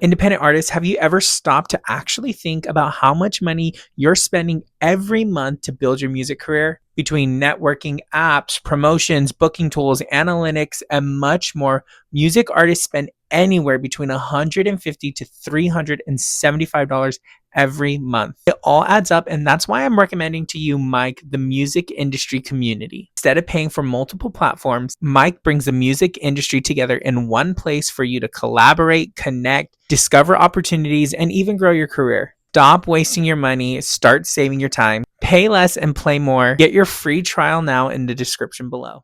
Independent artists, have you ever stopped to actually think about how much money you're spending every month to build your music career? Between networking, apps, promotions, booking tools, analytics, and much more, music artists spend anywhere between $150 to $375 every month. It all adds up, and that's why I'm recommending to you Mike, the music industry community. Instead of paying for multiple platforms, Mike brings the music industry together in one place for you to collaborate, connect, discover opportunities, and even grow your career. Stop wasting your money, start saving your time, pay less and play more. Get your free trial now in the description below.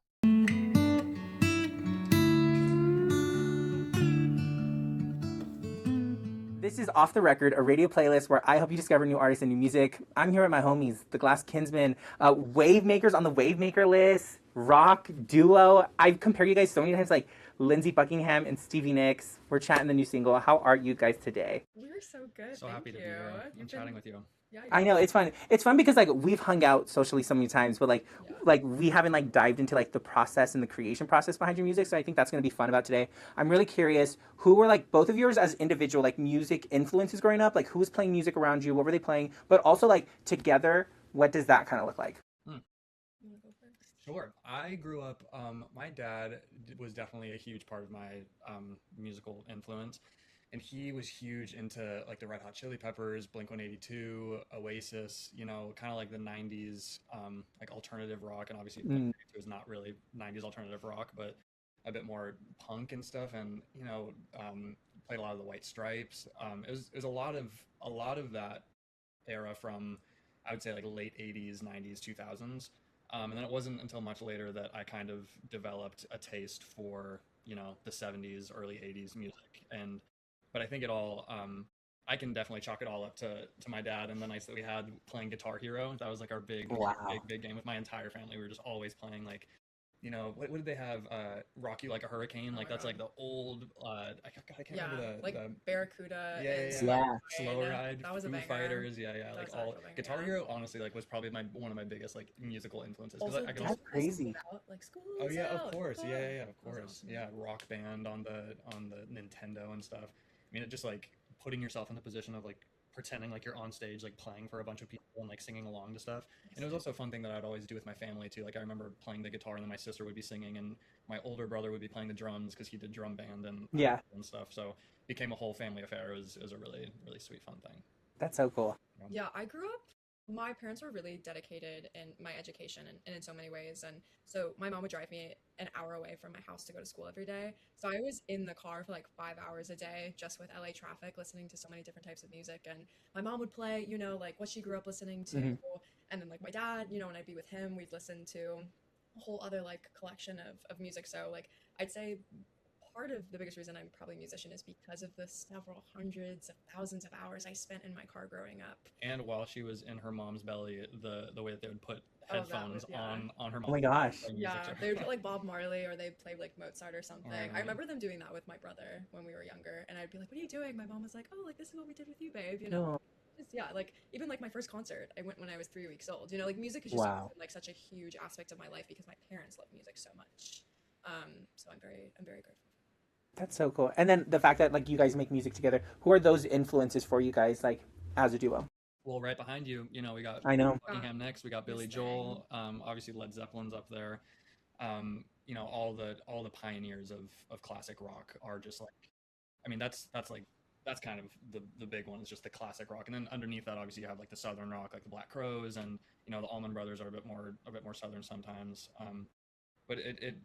This is Off the Record, a radio playlist where I help you discover new artists and new music. I'm here with my homies, the Glass Kinsman, wave makers on the wave maker list, rock duo. I've compared you guys so many times, like Lindsey Buckingham and Stevie Nicks. We're chatting the new single. How are you guys today? We're so good. So Thank happy to you. be here. I'm You've chatting been, with you. yeah, I know it's fun. It's fun because like we've hung out socially so many times, but yeah. like we haven't like dived into like the process and the creation process behind your music. So I think that's gonna be fun about today. I'm really curious who were like both of yours as individual like music influences growing up. Like who was playing music around you? What were they playing? But also like together, what does that kind of look like? Hmm. You wanna go first? Sure. I grew up, my dad was definitely a huge part of my musical influence. And he was huge into like the Red Hot Chili Peppers, Blink 182, Oasis, kind of like the 90s, like alternative rock. And obviously, Blink Mm, 182 is not really 90s alternative rock, but a bit more punk and stuff. And, played a lot of the White Stripes. It was a lot of that era from I would say like late 80s, 90s, 2000s. And then it wasn't until much later that I kind of developed a taste for, the 70s, early 80s music. But I think I can definitely chalk it all up to my dad and the nights that we had playing Guitar Hero. That was like our big, wow. big, big game with my entire family. We were just always playing like what did they have? Rock You Like a Hurricane. Oh Like my that's God. like the old. I can't Yeah, remember like the Barracuda yeah, and yeah, Slow yeah. Yeah. Slow Ride. Ride, That was a Foo banger. Fighters, yeah. That Like was all actually a banger. Guitar Yeah. Hero, honestly, like was probably my one of my biggest like musical influences because Also, I can did also. That's you play School crazy. Out? Like Oh School's yeah, of Out. course, yeah, Oh, yeah, yeah, of that was course, awesome. yeah. Rock Band on the Nintendo and stuff. I mean, it just like putting yourself in the position of like pretending like you're on stage, like playing for a bunch of people and like singing along to stuff. And it was also a fun thing that I'd always do with my family too. Like I remember playing the guitar and then my sister would be singing and my older brother would be playing the drums because he did drum band Yeah, and stuff. So it became a whole family affair. It was a really really sweet fun thing. that's so cool. Yeah. Yeah, I grew up. My parents were really dedicated in my education and in so many ways. And so my mom would drive me an hour away from my house to go to school every day. So I was in the car for like 5 hours a day just with LA traffic, listening to so many different types of music. And my mom would play, like what she grew up listening to. Hmm. And then like my dad, when I'd be with him, we'd listen to a whole other like collection of music. So like I'd say part of the biggest reason I'm probably a musician is because of the several hundreds of thousands of hours I spent in my car growing up. And while she was in her mom's belly, the way that they would put Oh, that was headphones yeah. on her Oh mom my gosh. playing music Yeah, to they would her. put like Bob Marley or they'd play like Mozart or something. Right, I right. remember them doing that with my brother when we were younger, and I'd be like, "What are you doing?" My mom was like, "Oh, like this is what we did with you, babe." No. Just, yeah, like even like my first concert, I went when I was 3 weeks old. Like music has just Wow. been like such a huge aspect of my life because my parents love music so much. So I'm very grateful. That's so cool. And then the fact that like you guys make music together, who are those influences for you guys like as a duo? Well, right behind you, we got I know. Buckingham next. We got Billy This thing. Joel. Obviously Led Zeppelin's up there. All the pioneers of classic rock are just like, I mean, that's kind of the big one is just the classic rock, and then underneath that, obviously, you have like the southern rock, like the Black Crows, and the Allman Brothers are a bit more southern sometimes. But it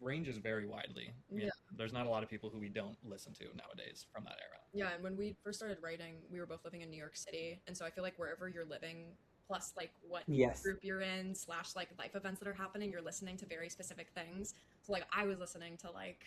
ranges very widely. Yeah. There's not a lot of people who we don't listen to nowadays from that era. Yeah, and when we first started writing, we were both living in New York City, and so I feel like wherever you're living, plus like what Yes. group you're in, slash like life events that are happening, you're listening to very specific things. So like I was listening to like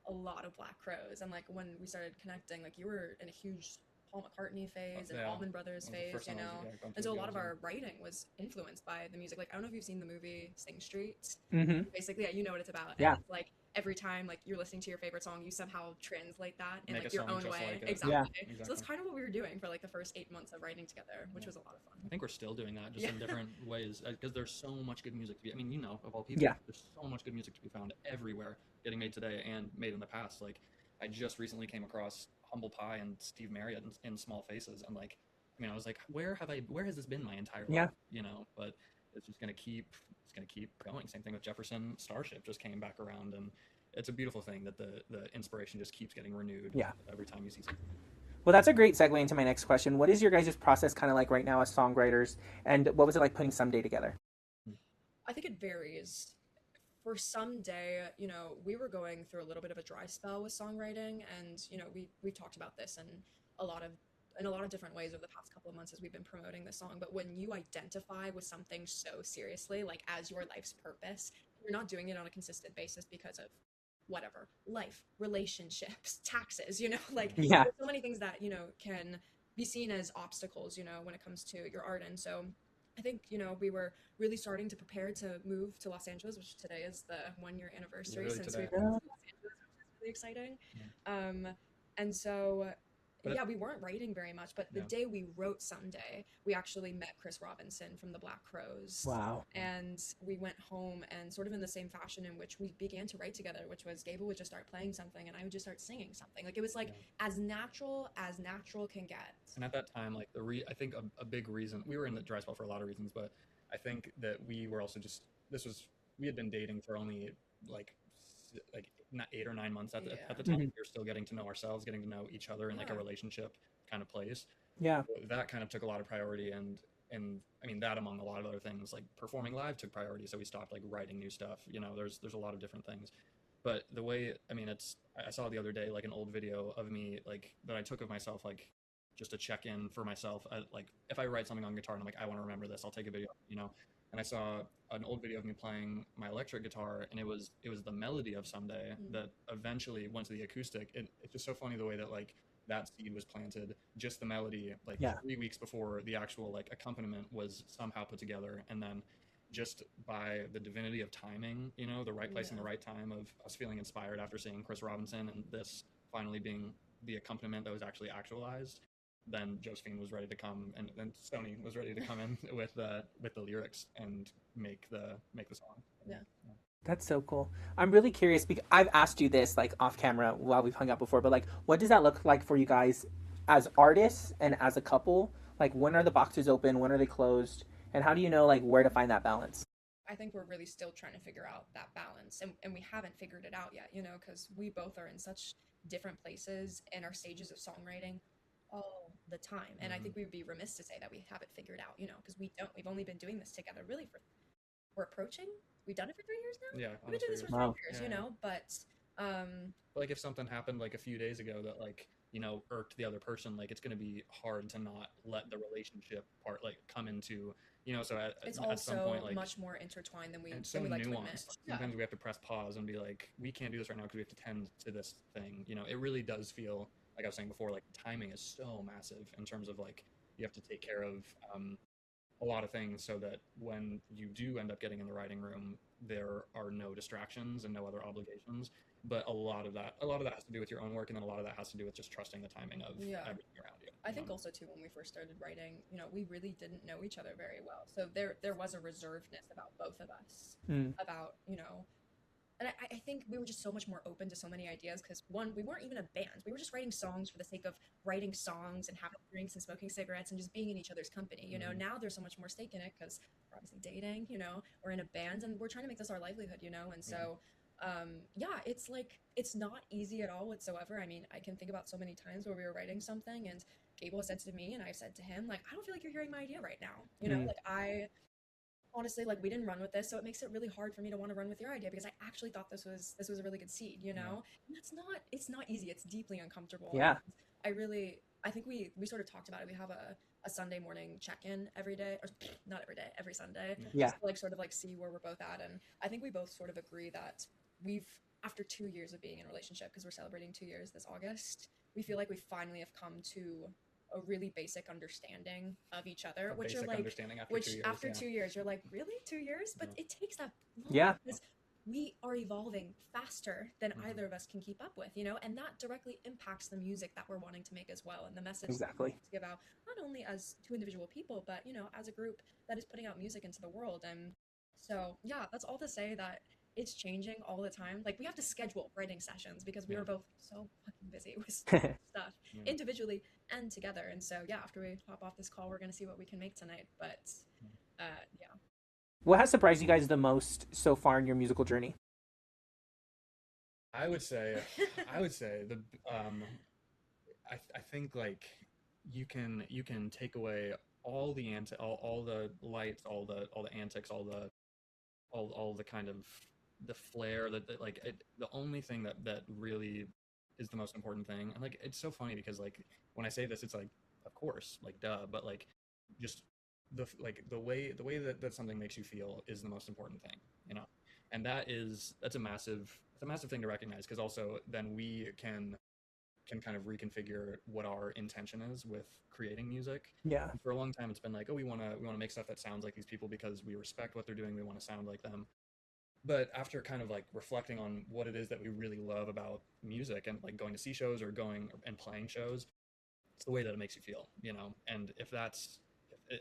a lot of Black Crows, and like when we started connecting, like you were in a huge Paul McCartney phase and Yeah, Allman Brothers that was the phase, first time I was going and through so a the lot of album. our writing was influenced by the music. Like I don't know if you've seen the movie Sing Street. Mm-hmm. Basically, yeah, you know what it's about, and Yeah. it's like every time like you're listening to your favorite song, you somehow translate that in Make a like your song own just way. like it. Exactly. Yeah. So that's Exactly. kind of what we were doing for like the first 8 months of writing together, which Yeah. was a lot of I fun. think we're still doing that, just Yeah. in different ways, because there's so much good music to be. I mean, of all people, Yeah. there's so much good music to be found everywhere, getting made today and made in the past. Like, I just recently came across Humble Pie and Steve Marriott in Small Faces, and like, I mean, I was like, where has this been my entire Yeah. life, you know? But it's gonna keep going. Same thing with Jefferson Starship just came back around, and it's a beautiful thing that the inspiration just keeps getting renewed Yeah. every time you see something. Well, that's a great segue into my next question. What is your guys' process kind of like right now as songwriters? And what was it like putting Someday together? I think it varies. For some day, we were going through a little bit of a dry spell with songwriting, and we've talked about this a lot of in a lot of different ways over the past couple of months as we've been promoting the song. But when you identify with something so seriously, like as your life's purpose, you're not doing it on a consistent basis because of whatever life, relationships, taxes. Like Yeah. there's so many things that can be seen as obstacles. When it comes to your art, and so I think we were really starting to prepare to move to Los Angeles, which today is the 1 year anniversary Literally since today. we've moved to Los Angeles, which is really exciting. Yeah. And so, But yeah, we weren't writing very much, but the Yeah. day we wrote Someday, we actually met Chris Robinson from the Black Crows. Wow. And we went home and sort of in the same fashion in which we began to write together, which was Gable would just start playing something and I would just start singing something. Like it was like as natural can get. And at that time, like I think a big reason we were in the dry spell for a lot of reasons, but I think that we were also just we had been dating for only like like not 8 or 9 months at the time. Mhm. We were still getting to know ourselves, getting to know each other in like a Yeah. relationship kind of place. Yeah. So that kind of took a lot of priority, and I mean that among a lot of other things like performing live took priority. So we stopped like writing new stuff. You know, there's a lot of different things. But the way, I mean, I saw the other day like an old video of me like that I took of myself like just a check in for myself. Like if I write something on guitar and I'm like I want to remember this, I'll take a video, you know. And I saw an old video of me playing my electric guitar, and it was the melody of Someday that eventually went to the acoustic. It's just so funny the way that like that seed was planted, just the melody, like Yeah. 3 weeks before the actual like accompaniment was somehow put together, and then just by the divinity of timing, you know, the right place and the right time of us feeling inspired after seeing Chris Robinson and this finally being the accompaniment that was actually actualized, then Josephine was ready to come, and then Sony was ready to come in with the lyrics and make the song. Yeah. That's so cool. I'm really curious because I've asked you this like off camera while we've hung out before, but like what does that look like for you guys as artists and as a couple? Like when are the boxes open? When are they closed? And how do you know like where to find that balance? I think we're really still trying to figure out that balance, and we haven't figured it out yet, because we both are in such different places in our stages of songwriting all the time. And I think we would be remiss to say that we have it figured out, because we don't. We've only been doing this together really we're approaching, we've done it for 3 years now. Yeah, We've been doing this for 3 Wow. years, Yeah. but Like if something happened like a few days ago that like irked the other person, like it's going to be hard to not let the relationship part like come into, so it's at some also point like much more intertwined than we and so like to admit. nuanced. Sometimes we have to press pause and be like, we can't do this right now because we have to tend to this thing. It really does feel like I was saying before, like timing is so massive in terms of like you have to take care of a lot of things so that when you do end up getting in the writing room, there are no distractions and no other obligations. But a lot of that has to do with your own work, and then a lot of that has to do with just trusting the timing of everything around you. I think also too, when we first started writing, we really didn't know each other very well, so there was a reservedness about both of us about and I think we were just so much more open to so many ideas because one, we weren't even a band. We were just writing songs for the sake of writing songs and having drinks and smoking cigarettes and just being in each other's company. Now there's so much more stake in it because we're obviously dating. We're in a band and we're trying to make this our livelihood. And so. It's like it's not easy at all whatsoever. I mean, I can think about so many times where we were writing something and Gable said to me and I said to him, like, I don't feel like you're hearing my idea right now. Like I honestly, like, we didn't run with this, so it makes it really hard for me to want to run with your idea because I actually thought this was a really good seed, and it's not easy. It's deeply uncomfortable. Yeah. I think we sort of talked about it. We have a Sunday morning check-in every day, or not every day, every Sunday. Yeah. Just to, like, sort of like see where we're both at, and I think we both sort of agree that we've, after 2 years of being in a relationship, because we're celebrating 2 years this August, we feel like we finally have come to a really basic understanding of each other, which are like, after 2 years, you're like, really 2 years? But it takes that long. Yeah. Because we are evolving faster than either of us can keep up with, and that directly impacts the music that we're wanting to make as well, and the message Exactly. to give out, not only as two individual people, but as a group that is putting out music into the world. And so, yeah, that's all to say that it's changing all the time. Like we have to schedule writing sessions because we Yeah. were both so fucking busy with stuff Yeah. individually and together. And so yeah, after we hop off this call, we're gonna see what we can make tonight. But yeah. What has surprised you guys the most so far in your musical journey? I would say, the I think like you can take away all the all the lights, all the antics, all the kind of the flair like the only thing that really is the most important thing. And like it's so funny because like when I say this, it's like of course like duh, but like just the way that something makes you feel is the most important thing, you know. And that's a massive thing to recognize, because also then we can kind of reconfigure what our intention is with creating music. Yeah. And for a long time, it's been like, oh, we want to make stuff that sounds like these people because we respect what they're doing. We want to sound like them. But after kind of like reflecting on what it is that we really love about music and like going to see shows or going and playing shows, it's the way that it makes you feel, you know. And if that's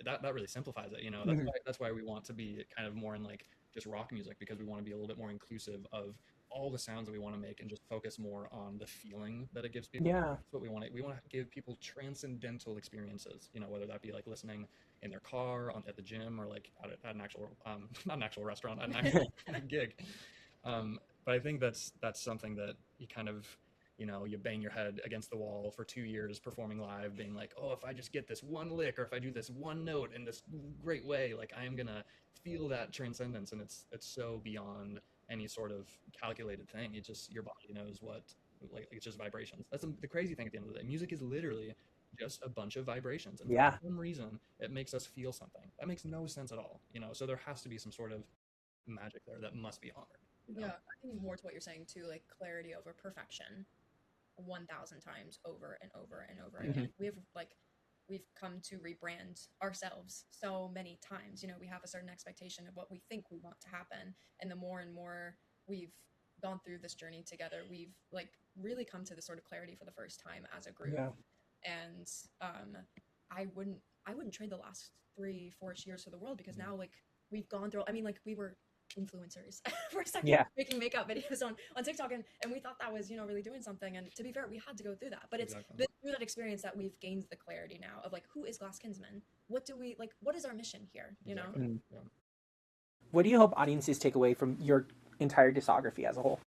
that really simplifies it, you know. Mhm. That's why we want to be kind of more in like just rock music, because we want to be a little bit more inclusive of all the sounds that we want to make and just focus more on the feeling that it gives people. Yeah. That's what we want. We want to give people transcendental experiences, you know, whether that be like listening in their car, at the gym, or like at an actual not an actual restaurant, at an actual gig. But I think that's something that you kind of, you know, you bang your head against the wall for 2 years performing live, being like, oh, if I just get this one lick, or if I do this one note in this great way, like I am gonna feel that transcendence. And it's so beyond any sort of calculated thing. It just, your body knows what, like it's just vibrations. That's the crazy thing at the end of the day. Music is literally just a bunch of vibrations, and Yeah. for some reason it makes us feel something that makes no sense at all, you know. So there has to be some sort of magic there that must be honored, you know? Yeah, I think more to what you're saying too, like clarity over perfection 1,000 times over and over and over again. Mhm. We've come to rebrand ourselves so many times. You know, we have a certain expectation of what we think we want to happen, and the more and more we've gone through this journey together, we've like really come to this sort of clarity for the first time as a group. Yeah. And um, I wouldn't trade the last 3 4 years for the world, because now like we've gone through. I mean, like we were influencers for a second, Yeah. making makeup videos on TikTok, and we thought that was, you know, really doing something. And to be fair, we had to go through that, but it's Exactly. been through that experience that we've gained the clarity now of like, who is Glass Kinsman? What do we like? What is our mission here? You know? Exactly. Mm. Yeah. What do you hope audiences take away from your entire discography as a whole?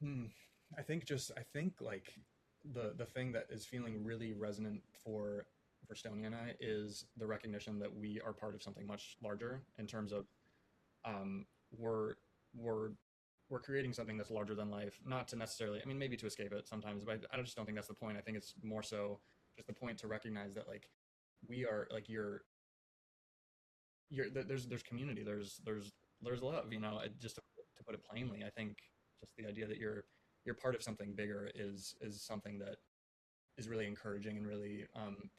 Hmm. I think like the thing that is feeling really resonant for Stony and I is the recognition that we are part of something much larger, in terms of um we're we're we're creating something that's larger than life, not to necessarily, I mean, maybe to escape it sometimes, but I just don't think that's the point. I think it's more so just the point to recognize that like we are like there's community, there's love, you know. Just to put it plainly, I think just the idea that you're part of something bigger is something that is really encouraging, and really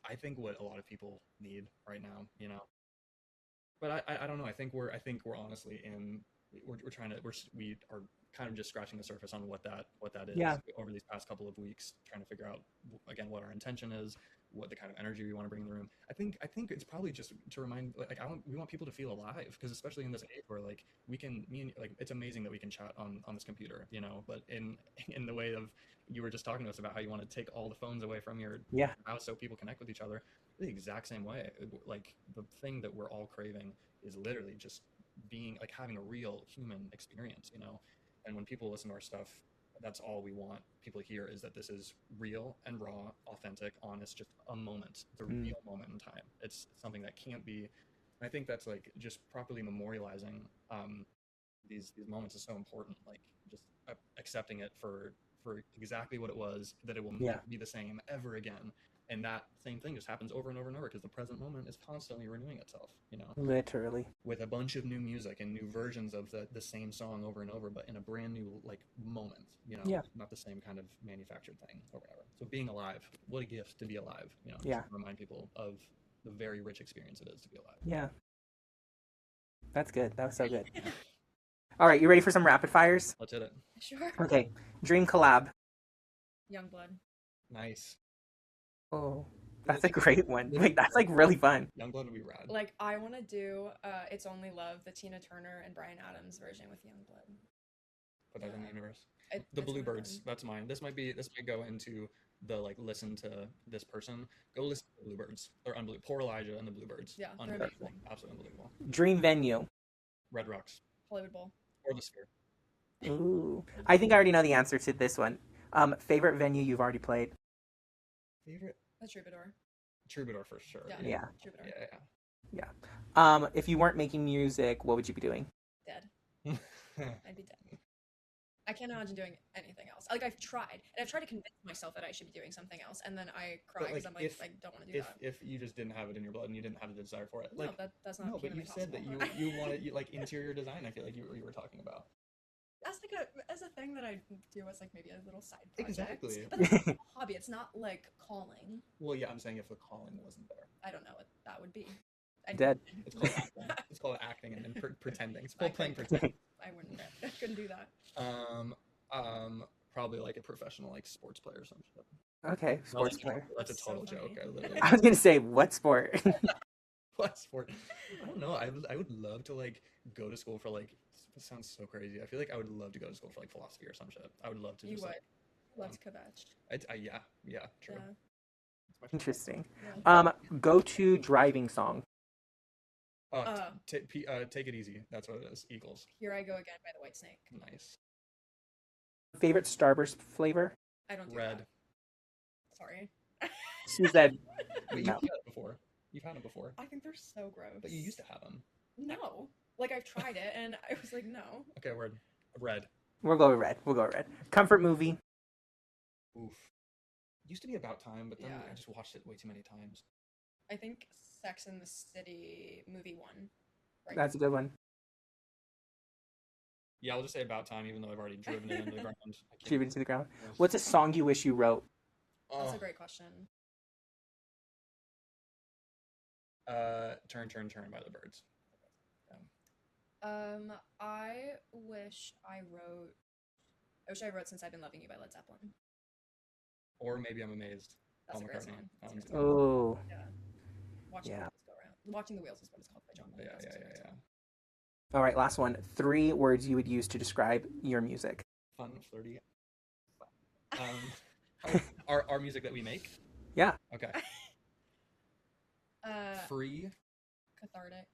I think what a lot of people need right now, you know. But I don't know. I think we're honestly in we're trying to we are kind of just scratching the surface on what that is Yeah. over these past couple of weeks, trying to figure out again what our intention is, what the kind of energy we want to bring in the room. I think it's probably just to remind, like we want people to feel alive, because especially in this age where like we can me and like it's amazing that we can chat on this computer, you know, but in the way of, you were just talking to us about how you want to take all the phones away from your Yeah. house so people connect with each other the exact same way. Like the thing that we're all craving is literally just being like having a real human experience, you know. And when people listen to our stuff, that's all we want people to hear, is that this is real and raw, authentic, honest, just a moment. It's a Mm. real moment in time. It's something that can't be. I think that's like just properly memorializing these moments is so important. Like just accepting it for exactly what it was, that it will Yeah. never be the same ever again. And that same thing just happens over and over and over, because the present moment is constantly renewing itself, you know, Literally. with a bunch of new music and new versions of the same song over and over, but in a brand new like moment, you know, Yeah. not the same kind of manufactured thing or whatever. So being alive, what a gift to be alive, you know, Yeah. just to remind people of the very rich experience it is to be alive. Yeah. That's good. That was so good. All right, you ready for some rapid fires? Let's hit it. Sure. Okay. Dream collab. Youngblood. Nice. Oh. That's a great one. Wait, that's like really fun. Youngblood would be rad. Like I want to do It's Only Love, the Tina Turner and Bryan Adams version with Youngblood. Put that in the universe. It, The it's really Bluebirds. fun. That's mine. This might go into the like listen to this person. Go listen to the Bluebirds. They're unbelievable. Poor Elijah and the Bluebirds. Yeah, they're Unbelievable. amazing. Absolutely unbelievable. Dream venue. Red Rocks Hollywood Bowl. or the Sphere. Ooh. I think I already know the answer to this one. Favorite venue you've already played? Favorite The Troubadour. Troubadour for sure. Yeah. Yeah. Troubadour. Yeah. If you weren't making music, what would you be doing? Dead. Yeah. I'd be dead. I can't imagine doing anything else. Like I've tried, and I've tried to convince myself that I should be doing something else, and then I cry But, because like, I'm like, if- I don't want to do that. if you just didn't have it in your blood and you didn't have the desire for it, No, like that's not. no, but you humanly said that possible. you wanted like interior design. I feel like you were talking about. That's like as a thing that I do as like maybe a little side project. Exactly. But it's a hobby. It's not like calling. Well, yeah, I'm saying if the calling wasn't there, I don't know what that would be. I'd Dead. it's called acting. It's called acting and then pretending. It's I called playing couldn't- pretend. I wouldn't. I couldn't do that. Probably like a professional like sports player or something. Okay, No, sports player. That's a That's so total joke. funny. I literally. I was gonna say what sport? What sport? I don't know. I would love to like go to school for like. It sounds so crazy. I feel like I would love to go to school for like philosophy or some shit. I would love to You just would. like. Loves kvetch. Yeah, true. Yeah. It's my favorite. Interesting. Yeah. Go to driving song. Take it easy. That's what it is. Eagles. Here I Go Again by the White Snake. Nice. Favorite Starburst flavor? I don't do Red. that. Sorry. She said Wait, no. you've had it before. You've had them before. I think they're so gross. But you used to have them. No. Like I've tried it and I was like, no. Okay, word. Red. We'll go with red. We'll go with red. Comfort movie. Oof. Used to be About Time, but then Yeah. I just watched it way too many times. I think Sex and the City movie 1. Right? That's a good one. Yeah, I'll just say About Time, even though I've already driven it into the ground. I can't- Driven to the ground. What's a song you wish you wrote? That's Oh, a great question. Turn, Turn, Turn by the Birds. I wish I wrote Since I've Been Loving You by Led Zeppelin. Or Maybe I'm Amazed. That's Paul a great McCartney. song. That's a That great one's Oh, song. Yeah. Watching Yeah. the wheels go around. Watching the Wheels is what it's called by John Lennon. Yeah, That's yeah, a yeah, great yeah. song. all right. Last one. 3 words you would use to describe your music. Fun, flirty. Our music that we make. Yeah. Okay. Uh, Free. cathartic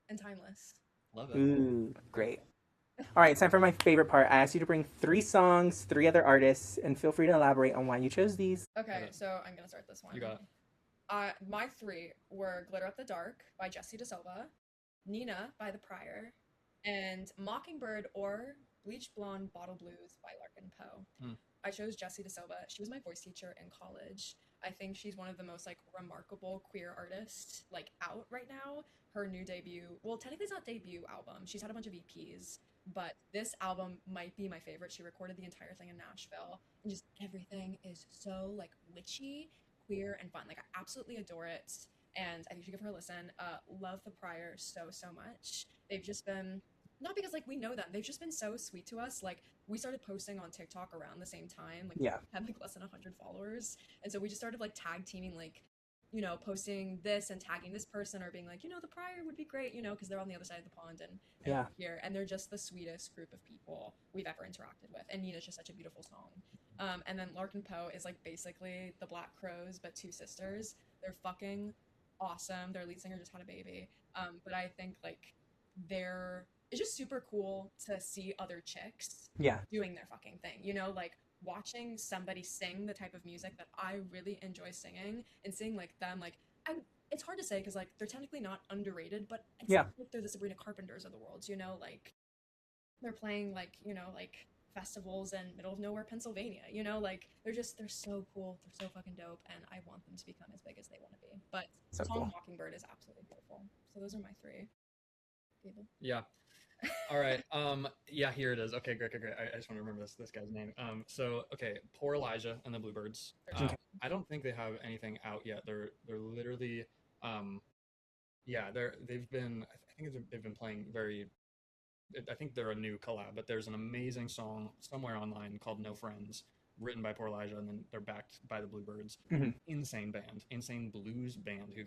and timeless. Love it. Ooh, great. All right, it's time for my favorite part. I asked you to bring 3 songs, 3 other artists, and feel free to elaborate on why you chose these. Okay, Okay. so I'm gonna start this one. You got it. My 3 were Glitter Up the Dark by Jesse DeSilva, Nina by The Prior, and Mockingbird or Bleach Blonde Bottle Blues by Larkin Poe. Hmm. I chose Jessie DeSilva. She was my voice teacher in college. I think she's one of the most like remarkable queer artists like out right now. Her new debut, well, technically it's not debut album. She's had a bunch of EPs, but this album might be my favorite. She recorded the entire thing in Nashville, and just everything is so like witchy, queer, and fun. Like I absolutely adore it, and I think you should give her a listen. Love The Prior so much. They've just been not because like we know them. They've just been so sweet to us. Like we started posting on TikTok around the same time. Like Yeah. we had like less than 100 followers, and so we just started like tag teaming, like posting this and tagging this person or being like, The Prior would be great, because they're on the other side of the pond and Yeah. here, and they're just the sweetest group of people we've ever interacted with. And Nina's just such a beautiful song. And then Larkin Poe is like basically the Black Crows but 2 sisters. They're fucking awesome. Their lead singer just had a baby. But I think like it's just super cool to see other chicks Yeah. doing their fucking thing, like watching somebody sing the type of music that I really enjoy singing and seeing like them like it's hard to say because like they're technically not underrated, but it's Yeah. not like they're the Sabrina Carpenters of the world, like they're playing like like festivals in middle of nowhere Pennsylvania, like they're so cool, they're so fucking dope, and I want them to become as big as they want to be. But So song cool. Mockingbird is absolutely beautiful. So those are my 3. Gable. Yeah. All right. Yeah, here it is. Okay, great. I just want to remember this guy's name. So okay, Poor Elijah and the Bluebirds. Okay. I don't think they have anything out yet. They're literally, yeah, they've been. I think they've been playing very. I think they're a new collab, but there's an amazing song somewhere online called No Friends written by Poor Elijah, and then they're backed by the Bluebirds. Mhm. Insane band, insane blues band who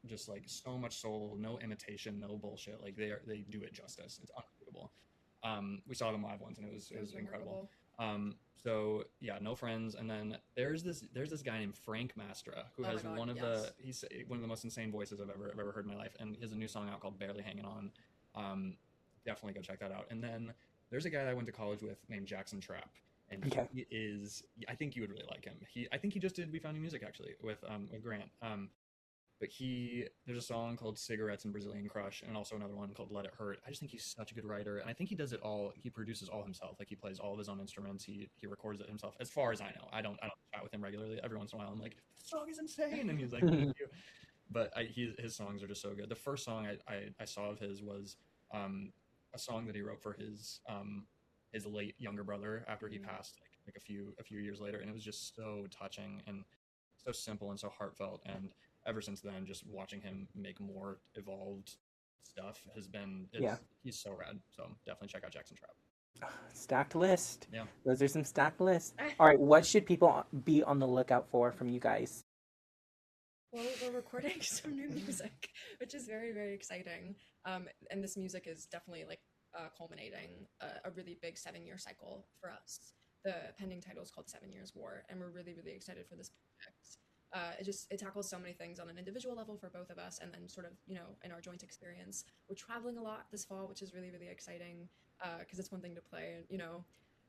just like so much soul, no imitation, no bullshit. Like they do it justice. It's unbelievable. We saw them live once, and it was incredible. So yeah, No Friends, and then there's this guy named Frank Mastra who Oh my has God, one of yes. he's one of the most insane voices I've ever heard in my life, and he has a new song out called Barely Hanging On. Um, Definitely go check that out. And then there's a guy that I went to college with named Jackson Trapp, and Okay. he is I think you would really like him. I think he just did We Found New Music actually with Grant. But there's a song called Cigarettes and Brazilian Crush, and also another one called Let It Hurt. I just think he's such a good writer, and I think he does it all. He produces all himself. Like he plays all of his own instruments. He records it himself. As far as I know, I don't chat with him regularly. Every once in a while, I'm like, this song is insane, and he's like, thank you. But his songs are just so good. The first song I saw of his was a song that he wrote for his late younger brother after he passed, like a few years later, and it was just so touching and so simple and so heartfelt. And ever since then, just watching him make more evolved stuff has been he's so rad. So definitely check out Jackson Trapp. Stacked list. Yeah. Those are some stacked lists. All right, what should people be on the lookout for from you guys? Well, we're recording some new music, which is very, very exciting. And this music is definitely like culminating a really big 7-year cycle for us. The pending title is called 7 Years War, and we're really, really excited for this project. It tackles so many things on an individual level for both of us, and then sort of in our joint experience. We're traveling a lot this fall, which is really, really exciting because it's one thing to play,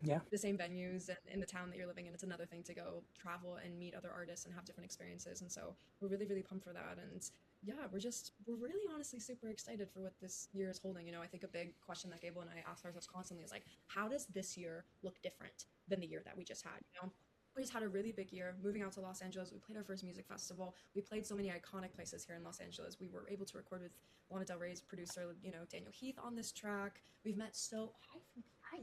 Yeah. the same venues and in the town that you're living in. It's another thing to go travel and meet other artists and have different experiences. And so we're really, really pumped for that. And yeah, we're really honestly super excited for what this year is holding. I think a big question that Gable and I ask ourselves constantly is like, how does this year look different than the year that we just had? We just had a really big year moving out to Los Angeles. We played our first music festival. We played so many iconic places here in Los Angeles. We were able to record with Lana Del Rey's producer, Daniel Heath on this track. We've met hi,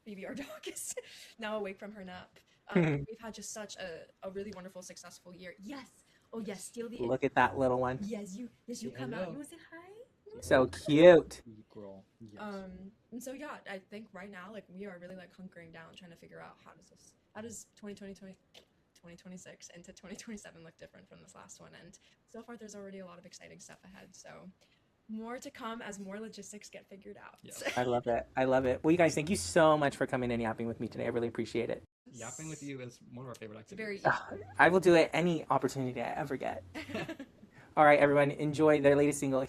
Phoebe, our dog, is now awake from her nap. We've had just such a really wonderful, successful year. Yes. Oh yes, steal the. Look at that little one. Yes, you come out. You want to say hi? So cute. Girl. Yes. And so yeah, I think right now like we are really like hunkering down, trying to figure out how does 2026 into 2027 look different from this last one. And so far there's already a lot of exciting stuff ahead. So more to come as more logistics get figured out. Yes. I love it. I love it. Well, you guys, thank you so much for coming and yapping with me today. I really appreciate it. Yapping with you is one of our favorite activities. Very. I will do it any opportunity I ever get. All right, everyone, enjoy their latest single.